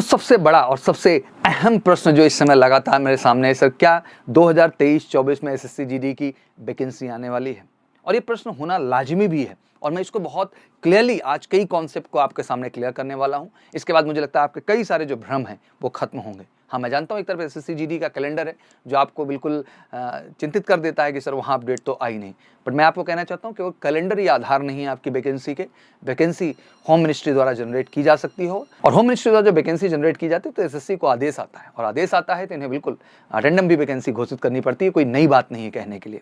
तो सबसे बड़ा और सबसे अहम प्रश्न जो इस समय लगातार मेरे सामने है, सर क्या 2023-24 में एसएससी जीडी की वैकेंसी आने वाली है? और ये प्रश्न होना लाजिमी भी है और मैं इसको बहुत क्लियरली आज कई कॉन्सेप्ट को आपके सामने क्लियर करने वाला हूं। इसके बाद मुझे लगता है आपके कई सारे जो भ्रम हैं वो खत्म होंगे। हाँ, मैं जानता हूं एक तरफ एसएससी जीडी का कैलेंडर है जो आपको बिल्कुल चिंतित कर देता है कि सर वहाँ अपडेट तो आई नहीं, बट मैं आपको कहना चाहता हूँ कि वो कैलेंडर ही आधार नहीं है आपकी वैकेंसी के। वैकेंसी होम मिनिस्ट्री द्वारा जनरेट की जा सकती हो और होम मिनिस्ट्री द्वारा जब वैकेंसी जनरेट की जाती है तो एसएससी को आदेश आता है और आदेश आता है तो इन्हें बिल्कुल रैंडम भी वैकेंसी घोषित करनी पड़ती है। कोई नई बात नहीं है कहने के लिए।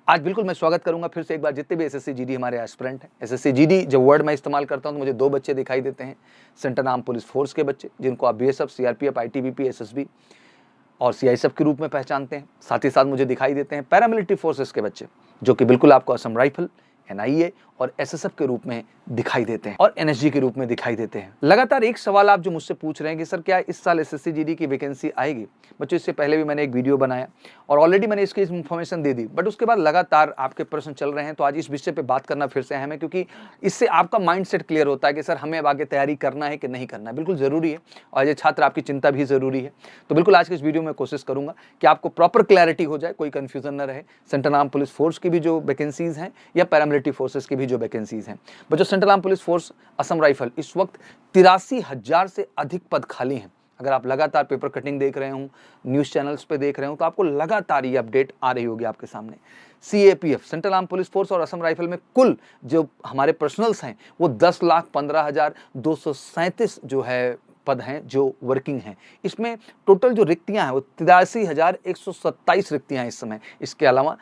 आज बिल्कुल मैं स्वागत करूंगा फिर से एक बार जितने भी एसएससी जीडी हमारे एस्पिरेंट हैं। एसएससी जीडी जब वर्ड मैं इस्तेमाल करता हूं तो मुझे दो बच्चे दिखाई देते हैं, सेंट्रल आर्म पुलिस फोर्स के बच्चे जिनको आप बीएसएफ, सीआरपीएफ, आईटीबीपी, एसएसबी और सीआईएसएफ के रूप में पहचानते हैं। साथ ही साथ मुझे दिखाई देते हैं पैरामिलिट्री फोर्सेस के बच्चे जो कि बिल्कुल आपको असम राइफल, एनआईए और एसएसएफ के रूप में दिखाई देते हैं और एनएसजी के रूप में दिखाई देते हैं। लगातार एक सवाल आप जो मुझसे पूछ रहे हैं कि सर क्या इस साल एसएससी जीडी की वैकेंसी आएगी? बच्चों, इससे पहले भी मैंने एक वीडियो बनाया और ऑलरेडी मैंने इसकी इन्फॉर्मेशन दे दी, बट उसके बाद लगातार आपके प्रश्न चल रहे हैं। तो आज इस विषय पे बात करना फिर से अहम है क्योंकि इससे आपका माइंडसेट क्लियर होता है कि सर हमें अब आगे तैयारी करना है कि नहीं करना है। बिल्कुल जरूरी है और ये छात्र आपकी चिंता भी जरूरी है। तो बिल्कुल आज के इस वीडियो में कोशिश करूंगा कि आपको प्रॉपर क्लैरिटी हो जाए, कोई कंफ्यूजन न रहे। सेंट्रल आर्म पुलिस फोर्स की भी जो वैकेंसीज हैं या पैरामिलिट्री फोर्सेस की भी जो वैकेंसीज हैं। बच्चों, central arm police force, Assam rifle, इस वक्त 83,000 से अधिक पद खाली हैं। अगर आप लगातार पेपर कटिंग देख रहे हो, न्यूज़ चैनल्स पे देख रहे हो तो आपको लगातार ये अपडेट आ रही होगी आपके सामने। CAPF, central arm police force और असम राइफल में कुल जो हमारे पर्सनल्स हैं वो 10,15,237 जो है पद हैं जो वर्किंग हैं। इसमें टोटल जो रिक्तियां हैं वो 83,127 रिक्तियां हैं इस समय। इसके अलावा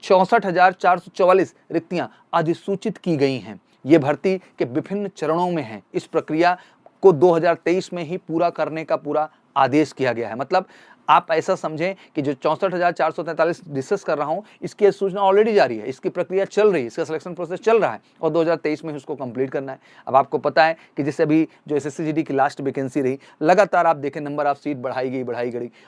64,444 रिक्तियां अधिसूचित की गई हैं। ये भर्ती के विभिन्न चरणों में हैं। इस प्रक्रिया को 2023 में ही पूरा करने का पूरा आदेश किया गया है। मतलब आप ऐसा समझें कि जो 64,443 डिस्कस कर रहा हूं, इसकी सूचना ऑलरेडी जारी है, इसकी प्रक्रिया चल रही है, इसका सिलेक्शन प्रोसेस चल रहा है और 2023 में उसको कंप्लीट करना है। अब आपको पता है कि जैसे अभी जो एसएससी जीडी की लास्ट वैकेंसी रही, लगातार आप देखें नंबर ऑफ सीट बढ़ाई गई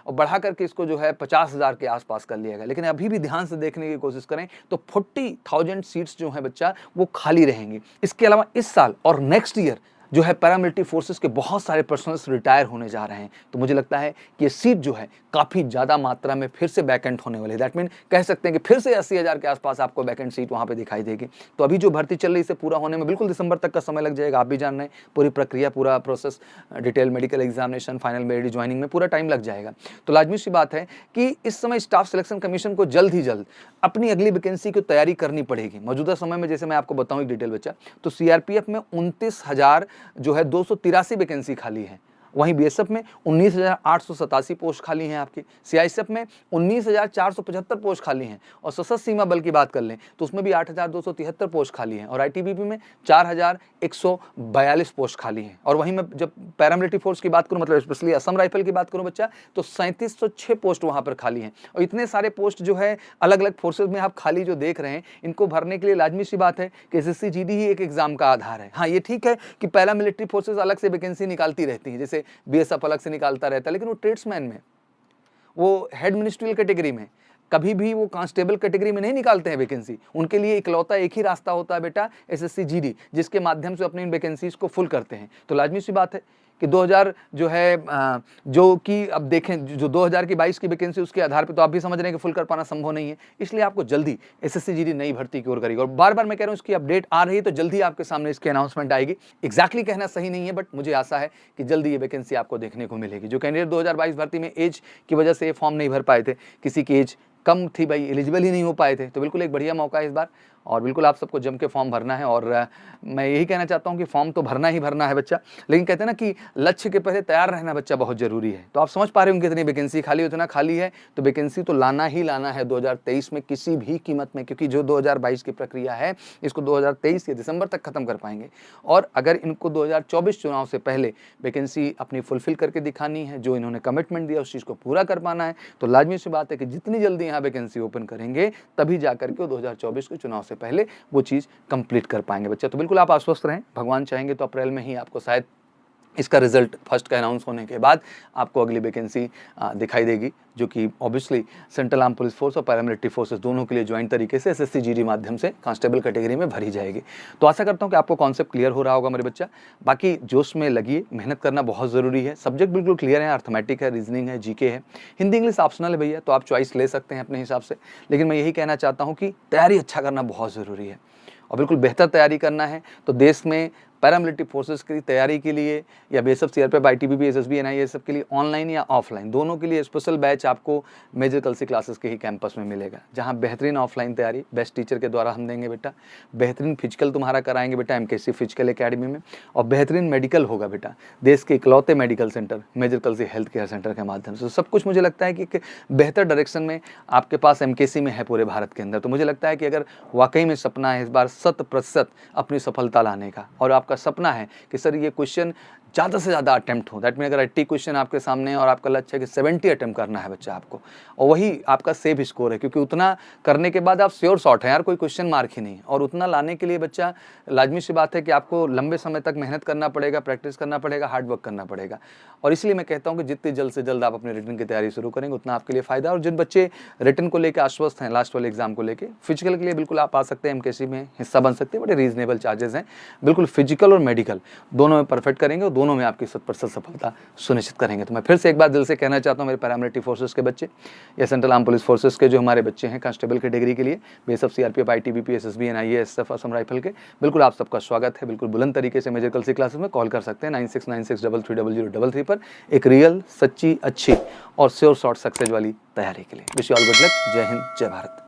और बढ़ा करके इसको जो है 50,000 के आसपास कर लिया गया। लेकिन अभी भी ध्यान से देखने की कोशिश करें तो 40,000 सीट्स जो है बच्चा वो खाली रहेंगी। इसके अलावा इस साल और नेक्स्ट ईयर जो है पैरामिलिट्री फोर्सेस के बहुत सारे पर्सनल्स रिटायर होने जा रहे हैं। तो मुझे लगता है कि ये सीट जो है काफ़ी ज़्यादा मात्रा में फिर से वैकेंट होने वाली है। दैट मीन कह सकते हैं कि फिर से 80,000 के आसपास आपको वैकेंट सीट वहाँ पे दिखाई देगी। तो अभी जो भर्ती चल रही है इसे पूरा होने में बिल्कुल दिसंबर तक का समय लग जाएगा। आप भी जान रहे हैं पूरी प्रक्रिया, पूरा process, detail medical examination, final merit joining में पूरा टाइम लग जाएगा। तो लाजमी सी बात है कि इस समय स्टाफ सिलेक्शन कमीशन को जल्द ही जल्द अपनी अगली वैकेंसी की तैयारी करनी पड़ेगी। मौजूदा समय में जैसे मैं आपको बताऊँ एक डिटेल बच्चा, तो सीआरपीएफ में 29,000 जो है 283 वैकेंसी खाली है। वहीं बीएसएफ में 19,887 पोस्ट खाली हैं आपकी। सीआईएसएफ में 19,475 पोस्ट खाली हैं और सशस्त्र सीमा बल की बात कर लें तो उसमें भी 8,273 पोस्ट खाली हैं और आईटीबीपी में 4,142 पोस्ट खाली हैं। और वहीं मैं जब पैरामिलिट्री फोर्स की बात करूं, मतलब स्पेशली असम राइफल की बात करूं बच्चा, तो 3706 पोस्ट वहां पर खाली हैं। और इतने सारे पोस्ट जो है अलग अलग फोर्सेज में आप खाली जो देख रहे हैं, इनको भरने के लिए लाजमी सी बात है कि एसएससी जीडी ही एक एग्जाम का आधार है। हाँ, ये ठीक है कि पैरामिलिट्री फोर्सेज अलग से वैकेंसी निकालती रहती हैं, जैसे बीएसएफ अलग से निकालता रहता है, लेकिन वो ट्रेड्समैन में, वो हेड मिनिस्ट्रियल कैटेगरी में, कभी भी वो कांस्टेबल कैटेगरी में नहीं निकालते हैं वैकेंसी। उनके लिए इकलौता एक ही रास्ता होता है बेटा, एसएससी जीडी, जिसके माध्यम से अपनी इन वैकेंसीज को फुल करते हैं। तो लाजमी सी बात है कि 2000 जो है जो कि अब देखें जो 2000 की 22 की वैकेंसी, उसके आधार पे तो आप भी समझ रहे हैं कि फुल कर पाना संभव नहीं है। इसलिए आपको जल्दी एसएससी जीडी नई भर्ती की ओर करेगी और बार बार मैं कह रहा हूँ इसकी अपडेट आ रही है तो जल्दी आपके सामने इसकी अनाउंसमेंट आएगी। एग्जैक्टली कहना सही नहीं है, बट मुझे आशा है कि जल्दी ये वैकेंसी आपको देखने को मिलेगी। जो कैंडिडेट 2022 भर्ती में एज की वजह से फॉर्म नहीं भर पाए थे, किसी की एज कम थी, भाई एलिजिबल ही नहीं हो पाए थे, तो बिल्कुल एक बढ़िया मौका है इस बार और बिल्कुल आप सबको जम के फॉर्म भरना है। और मैं यही कहना चाहता हूं कि फॉर्म तो भरना ही भरना है बच्चा, लेकिन कहते हैं ना कि लक्ष्य के पहले तैयार रहना बच्चा बहुत जरूरी है। तो आप समझ पा रहे होंगे कितनी वैकेंसी खाली, उतना खाली है, तो वैकेंसी तो लाना ही लाना है 2023 में किसी भी कीमत में, क्योंकि जो 2022 की प्रक्रिया है इसको 2023 के दिसंबर तक खत्म कर पाएंगे। और अगर इनको 2024 चुनाव से पहले वैकेंसी अपनी फुलफिल करके दिखानी है, जो इन्होंने कमिटमेंट दिया उस चीज़ को पूरा कर पाना है, तो लाजमी सी बात है कि जितनी जल्दी यहाँ वैकेंसी ओपन करेंगे तभी जाकर के 2024 के चुनाव से पहले वो चीज़ कंप्लीट कर पाएंगे बच्चा। तो बिल्कुल आप आश्वस्त रहें, भगवान चाहेंगे तो अप्रैल में ही आपको शायद इसका रिजल्ट फर्स्ट का अनाउंस होने के बाद आपको अगली वैकेंसी दिखाई देगी, जो कि obviously central arm police force और पैरामिलिट्री फोर्सेस दोनों के लिए ज्वाइंट तरीके से एसएससी जीडी माध्यम से कांस्टेबल कैटेगरी में भरी जाएगी। तो आशा करता हूं कि आपको कॉन्सेप्ट क्लियर हो रहा होगा मेरे बच्चा। बाकी जोश में लगिए, मेहनत करना बहुत ज़रूरी है। सब्जेक्ट बिल्कुल क्लियर है, अर्थमेटिक है, रीजनिंग है, जीके है, हिंदी इंग्लिश ऑप्शनल है भैया, तो आप चॉइस ले सकते हैं अपने हिसाब से। लेकिन मैं यही कहना चाहता हूँ कि तैयारी अच्छा करना बहुत ज़रूरी है और बिल्कुल बेहतर तैयारी करना है तो देश में पैरामिलिट्री फोर्सेस की तैयारी के लिए या BSF, CRPF, ITBP, SSB, NIA सब के लिए ऑनलाइन या ऑफलाइन दोनों के लिए स्पेशल बैच आपको मेजर कलसी क्लासेस के ही कैंपस में मिलेगा, जहां बेहतरीन ऑफलाइन तैयारी बेस्ट टीचर के द्वारा हम देंगे बेटा, बेहतरीन फिजिकल तुम्हारा कराएंगे बेटा एमकेसी फिजिकल एकेडमी में, और बेहतरीन मेडिकल होगा बेटा देश के इकलौते medical centre major Kalsi health care centre के माध्यम से। सब कुछ मुझे लगता है कि एक बेहतर डायरेक्शन में आपके पास एमकेसी में है पूरे भारत के अंदर। तो मुझे लगता है कि अगर वाकई में सपना है इस बार 100% अपनी सफलता लाने का, और आपका सपना है कि सर ये क्वेश्चन ज़्यादा से ज़्यादा अटेम्प्ट हो, दैट मीन अगर 80 क्वेश्चन आपके सामने है और आपका लक्ष्य है कि 70 अटेम्प्ट करना है बच्चा आपको, और वही आपका सेफ स्कोर है, क्योंकि उतना करने के बाद आप श्योर शॉट है यार, कोई क्वेश्चन मार्क ही नहीं। और उतना लाने के लिए बच्चा लाजमी सी बात है कि आपको लंबे समय तक मेहनत करना पड़ेगा, प्रैक्टिस करना पड़ेगा, हार्ड वर्क करना पड़ेगा। और इसलिए मैं कहता हूँ कि जितनी जल्द से जल्द आप अपने रिटन की तैयारी शुरू करेंगे उतना आपके लिए फायदा। और जिन बच्चे रिटन को लेकर आश्वस्त हैं, लास्ट वाले एग्जाम को लेकर, फिजिकल के लिए बिल्कुल आप आ सकते हैं, एमकेसी में हिस्सा बन सकते हैं, बड़े रीजनेबल चार्जेस हैं, बिल्कुल फिजिकल और मेडिकल दोनों में परफेक्ट करेंगे और दोनों में आपकी 100% सफलता सुनिश्चित करेंगे। तो मैं फिर से एक बार दिल से कहना चाहता हूं मेरे पैरामिलिट्री फोर्सेस के बच्चे या सेंट्रल आर्म पुलिस फोर्सेस के जो हमारे बच्चे हैं कांस्टेबल कैटेगरी के लिए, BSF, CRPF, ITBP, SSB, NIA, SF, Assam rifle के, बिल्कुल आप सबका स्वागत है। बिल्कुल बुलंद तरीके से मेजर कलसी क्लासेस में कॉल कर सकते हैं 9696330033 पर, एक रियल, सच्ची, अच्छी और श्योर शॉर्ट सक्सेस वाली तैयारी के लिए। Wish you all good luck. जय हिंद, जय भारत।